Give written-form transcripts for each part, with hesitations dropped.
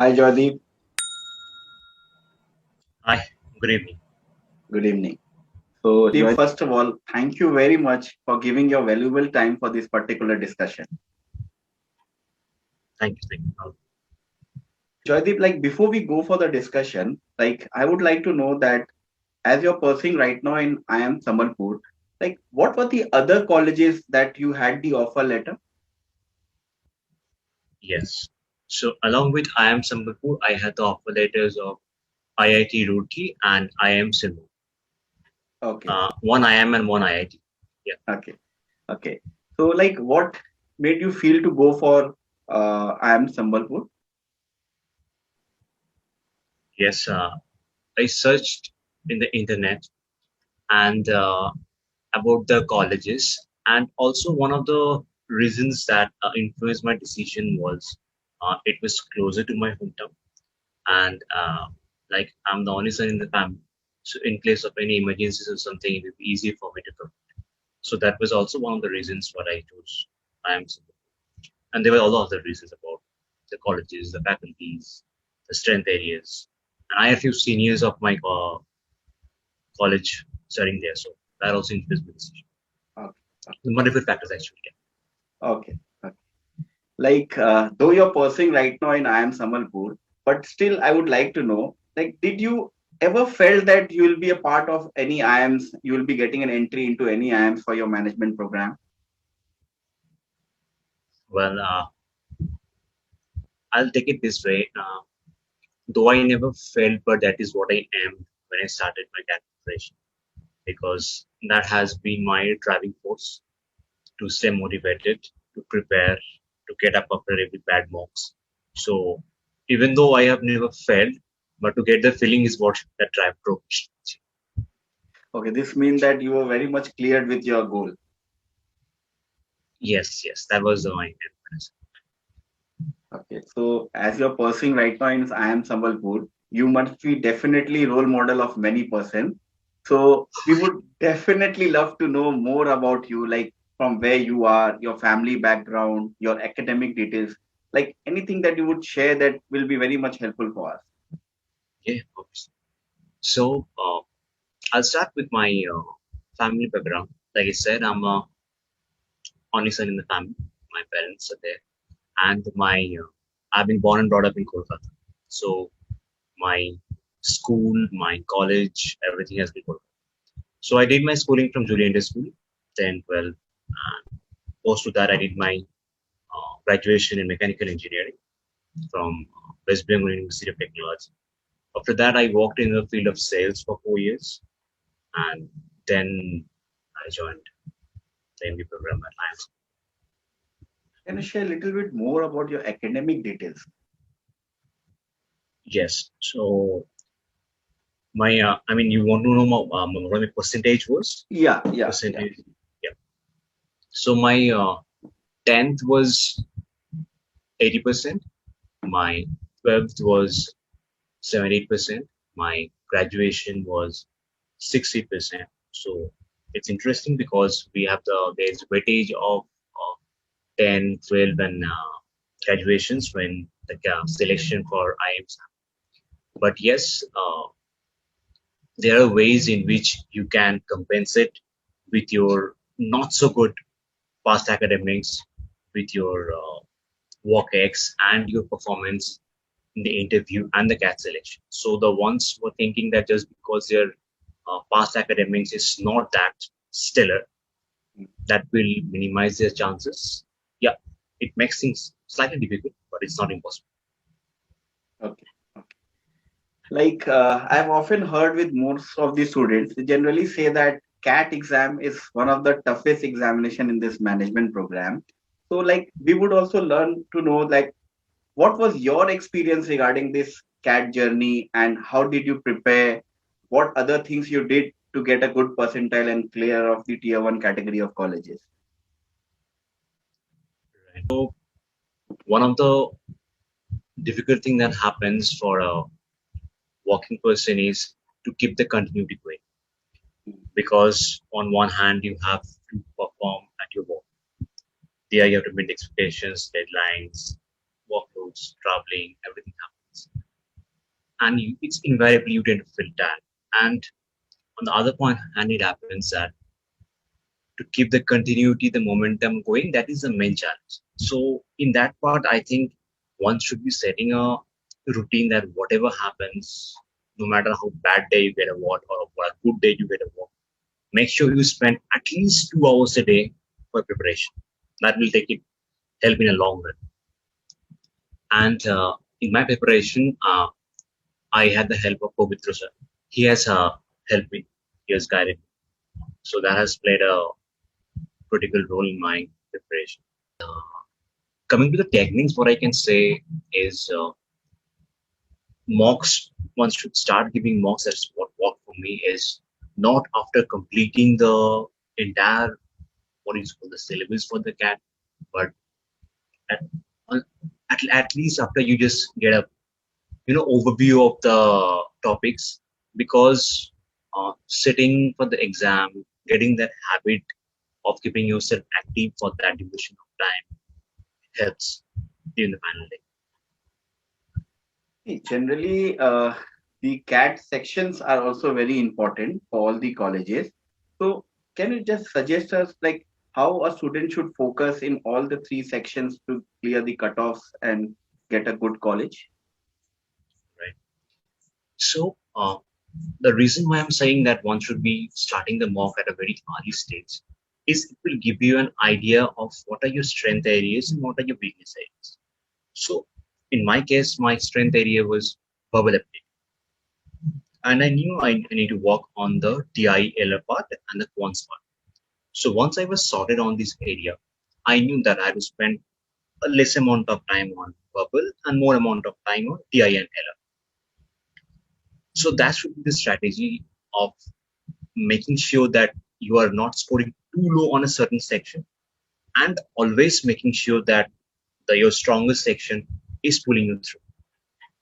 Hi, Joydip. Hi, good evening. Good evening. So, Joydip, first of all, thank you very much for giving your valuable time for this particular discussion. Thank you. Thank you. Joydip, before we go for the discussion, I would like to know that as you're pursuing right now in IIM Sambalpur, what were the other colleges that you had the offer letter? Yes. So along with IIM Sambalpur, I had the offer letters of IIT Roorkee and IIM Singapore. Okay. One IIM and one IIT. Yeah. Okay. Okay. So, what made you feel to go for IIM Sambalpur? Yes. I searched in the internet and about the colleges, and also one of the reasons that influenced my decision was it was closer to my hometown, and like I'm the only son in the family, so in case of any emergencies or something, it would be easy for me to come. So that was also one of the reasons what I chose IIMs. And there were a lot of other reasons about the colleges, the faculties, the strength areas. And I have few seniors of my college studying there, so that also influenced my decision. Okay. Multiple factors actually. Okay. Okay. Though you're pursuing right now in IIM Sambalpur, but still I would like to know, did you ever felt that you will be a part of any IIMs, you will be getting an entry into any IIMs for your management program? Well, I'll take it this way. Though I never felt, but that is what I am when I started my CAT preparation, because that has been my driving force to stay motivated, to prepare, to get up after every bad mocks. So even though I have never failed, but to get the feeling is what that drive approach. Okay, this means that you were very much cleared with your goal. Yes, yes, that was the mind. Okay, so as you're pursuing right now in IIM Sambalpur, you must be definitely role model of many person. So we would definitely love to know more about you, like from where you are, your family background, your academic details, like anything that you would share that will be very much helpful for us. Yeah, obviously. So I'll start with my family background. Like I said, I'm a only son in the family. My parents are there, and my I've been born and brought up in Kolkata. So my school, my college, everything has been Kolkata. So I did my schooling from Julian Day School, 10, 12, and post to that I did my graduation in mechanical engineering from West Bengal University of Technology. After that, I worked in the field of sales for 4 years, and then I joined the MBA program at IIMs. Can you share a little bit more about your academic details? Yes. So my, I mean, you want to know what my percentage was? Yeah, yeah, yeah. Percentage. Yeah. So my 10th was 80%. My 12th was 78%. My graduation was 60%. So it's interesting because we have there's weightage of 10, 12, and graduations when the selection for IIMs. But yes, there are ways in which you can compensate with your not so good past academics, with your work X and your performance in the interview and the CAT selection. So the ones who are thinking that just because their past academics is not that stellar, that will minimize their chances. Yeah, it makes things slightly difficult, but it's not impossible. Okay. I've often heard with most of the students, they generally say that CAT exam is one of the toughest examination in this management program. So, we would also learn to know, what was your experience regarding this CAT journey and how did you prepare? What other things you did to get a good percentile and clear of the tier one category of colleges? Right. So one of the difficult thing that happens for a working person is to keep the continuity going, because on one hand you have to perform at your work. There you have to meet expectations, deadlines, workloads, traveling, everything happens. and it's invariably you tend to feel tired. And on the other point, and it happens that to keep the continuity, the momentum going, that is the main challenge. So in that part, I think one should be setting a routine that whatever happens, no matter how bad day you get a what or what a good day you get a what, make sure you spend at least 2 hours a day for preparation. That will take it help in a long run. And in my preparation, I had the help of Pabitra Sir. He has helped me. He has guided me. So that has played a critical role in my preparation. Coming to the techniques, what I can say is mocks. One should start giving mocks. That's what worked for me is not after completing the entire what is called the syllabus for the cat, but at, at least after you just get a overview of the topics, because sitting for the exam, getting that habit of keeping yourself active for that duration of time helps during the final day. Generally, the CAT sections are also very important for all the colleges. So, can you just suggest us like how a student should focus in all the three sections to clear the cutoffs and get a good college? Right. So the reason why I'm saying that one should be starting the mock at a very early stage is it will give you an idea of what are your strength areas and what are your weakness areas. So in my case, my strength area was verbal ability, and I knew I need to work on the TILR part and the quants part. So once I was sorted on this area, I knew that I would spend a less amount of time on verbal and more amount of time on TI and LR. So that should be the strategy of making sure that you are not scoring too low on a certain section, and always making sure that your strongest section is pulling you through.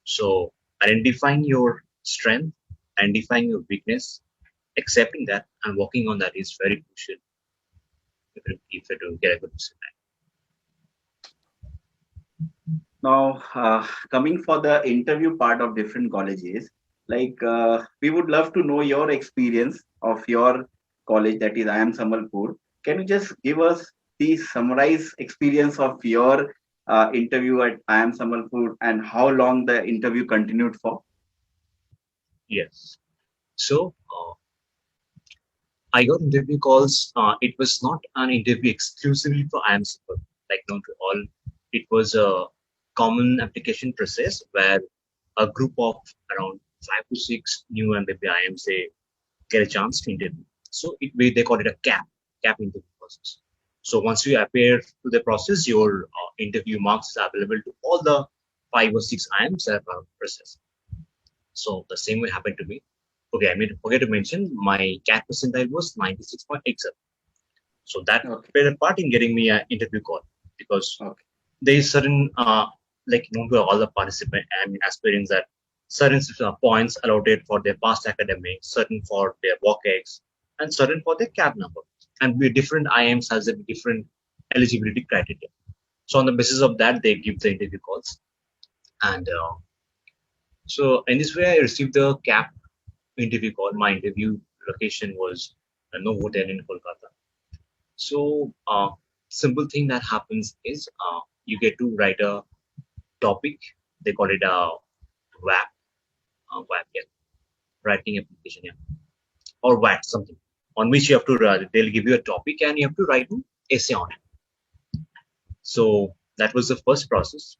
So identifying your strength, identifying your weakness, accepting that and working on that is very crucial if you to get a good result. Now, coming for the interview part of different colleges, like we would love to know your experience of your college, that is IIM Sambalpur. Can you just give us the summarized experience of your interview at IIM Sambalpur and how long the interview continued for? Yes. So I got interview calls. It was not an interview exclusively for IIM Super, like known to all. It was a common application process where a group of around 5 to 6 new and maybe IIMs they get a chance to interview. So they call it a cap interview process. So once you appear to the process, your interview marks is available to all the 5 or 6 IIMs that are processed. So the same way happened to me. Okay, I mean, forget to mention my CAT percentile was 96.87. So that Okay. played a part in getting me an interview call, because Okay. there is certain, like known to all the participants and aspirants, that certain points allotted for their past academics, certain for their WOCX, and certain for their CAP number. And we different IIMs has a different eligibility criteria. So on the basis of that, they give the interview calls. And so in this way, I received the CAP interview call. My interview location was a no hotel in Kolkata. So simple thing that happens is you get to write a topic. They call it a WAP, yeah, writing application, yeah, or WAT something on which you have to write. They'll give you a topic and you have to write an essay on it. So that was the first process.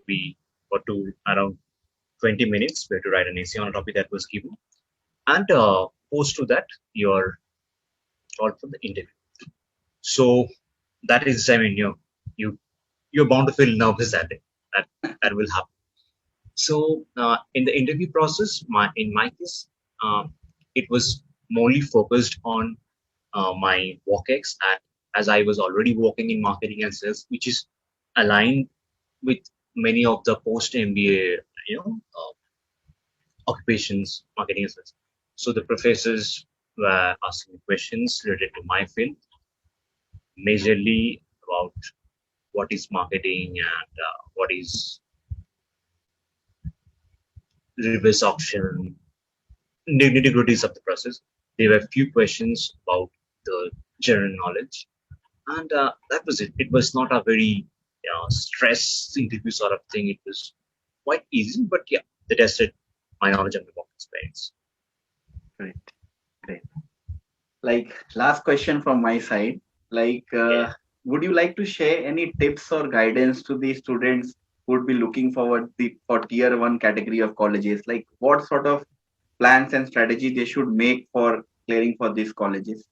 We got to around 20 minutes. We had to write an essay on a topic that was given, and post to that you're called for the interview. So that is, I mean, you're bound to feel nervous that day. That will happen. So in the interview process, in my case, it was morely focused on my WOCX, as I was already working in marketing and sales, which is aligned with many of the post MBA, occupations, marketing and sales. So the professors were asking questions related to my field, majorly about what is marketing and what is reverse auction, nitty-gritties of the process. There were a few questions about the general knowledge, and that was it. It was not a very stress interview sort of thing. It was quite easy, but yeah, they tested my knowledge and my work experience. Great, great. Like last question from my side, like Yeah. would you like to share any tips or guidance to the students who would be looking forward for tier 1 category of colleges, like what sort of plans and strategy they should make for clearing for these colleges?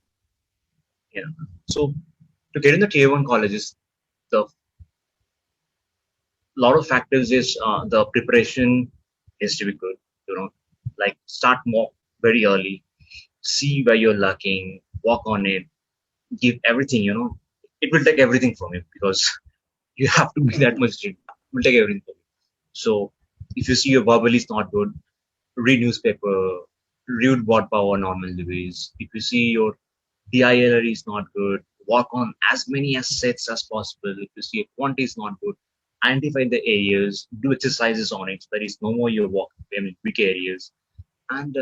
Yeah. So to get in the tier one colleges, the lot of factors is the preparation has to be good. You know, like start more very early, see where you're lacking, work on it, give everything. You know, it will take everything from you because you have to be that much. It will take everything from you. So if you see your verbal is not good, read newspaper, read what power normal degrees. If you see your DILR is not good, work on as many assets as possible. If you see a quantity is not good, identify the areas, do exercises on it. There is no more your work, I mean, weak areas. And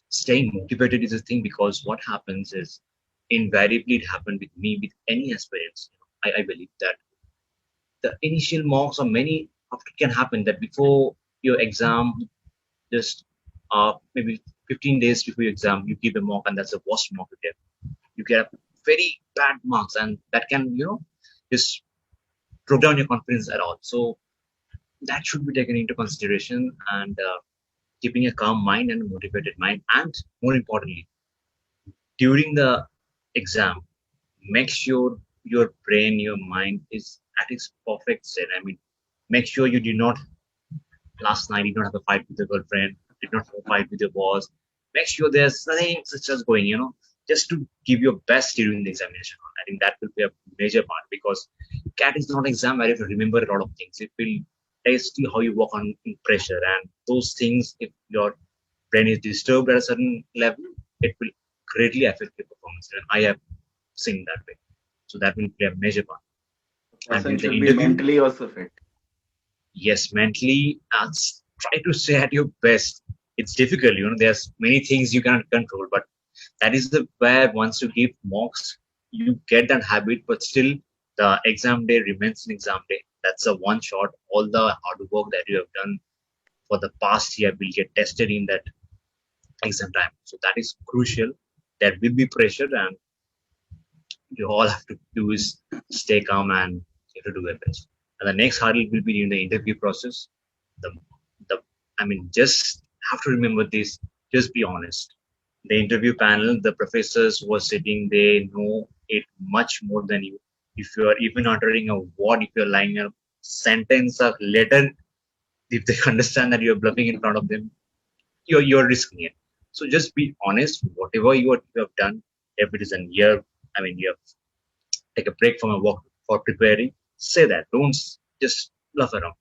staying motivated is a thing because what happens is invariably it happened with me with any aspirants. I believe that the initial mocks or many after can happen that before your exam just maybe 15 days before your exam you give a mock and that's the worst mock you get. You get very bad marks and that can just drop down your confidence at all. So that should be taken into consideration and keeping a calm mind and a motivated mind, and more importantly during the exam make sure your brain, your mind is at its perfect state. I mean, make sure you do not last night did not have a fight with your girlfriend, did not have a fight with your boss. Make sure there's nothing such as going, just to give your best during the examination. I think that will be a major part because CAT is not an exam where you have to remember a lot of things. It will test you how you work on in pressure, and those things, if your brain is disturbed at a certain level, it will greatly affect your performance. And I have seen that way. So that will play a major part. And Person during the should be interview, mentally also fit. yes, mentally, try to stay at your best. It's difficult, there's many things you cannot control, but that is the where once you give mocks, you get that habit, but still the exam day remains an exam day. That's a one shot. All the hard work that you have done for the past year will get tested in that exam time. So that is crucial. There will be pressure, and you all have to do is stay calm and you have to do your best. And the next hurdle will be in the interview process. The the I mean, just have to remember this. Just be honest. The interview panel, the professors who are sitting, they know it much more than you. If you are even uttering a word, if you're lying a sentence or letter, if they understand that you're bluffing in front of them, you're risking it. So just be honest. Whatever you have done, if it is a year, I mean, you have take a break from your work for preparing. Say that. Don't just bluff around.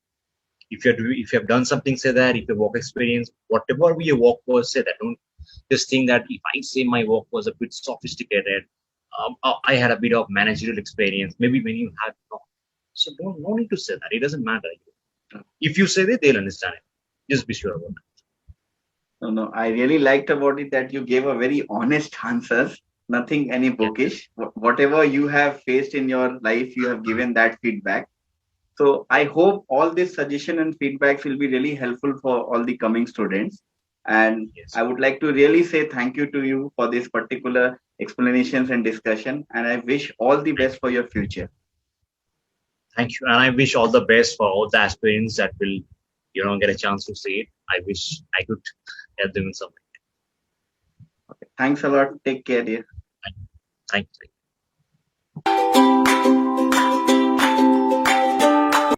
If you have done something, say that. If your work experience, whatever your work was, say that. Don't just think that if I say my work was a bit sophisticated, I had a bit of managerial experience. Maybe when you had not. So no need to say that. It doesn't matter. If you say that, they'll understand it. Just be sure about it. No, no, I really liked about it that you gave a very honest answers, nothing any Yeah. bookish. Whatever you have faced in your life, you have given that feedback. So I hope all this suggestion and feedbacks will be really helpful for all the coming students. And Yes. I would like to really say thank you to you for this particular explanations and discussion. And I wish all the Thank best for your future. Thank you. And I wish all the best for all the aspirants that will, get a chance to see it. I wish I could help them in some way. Thanks a lot. Take care, dear. Thank you.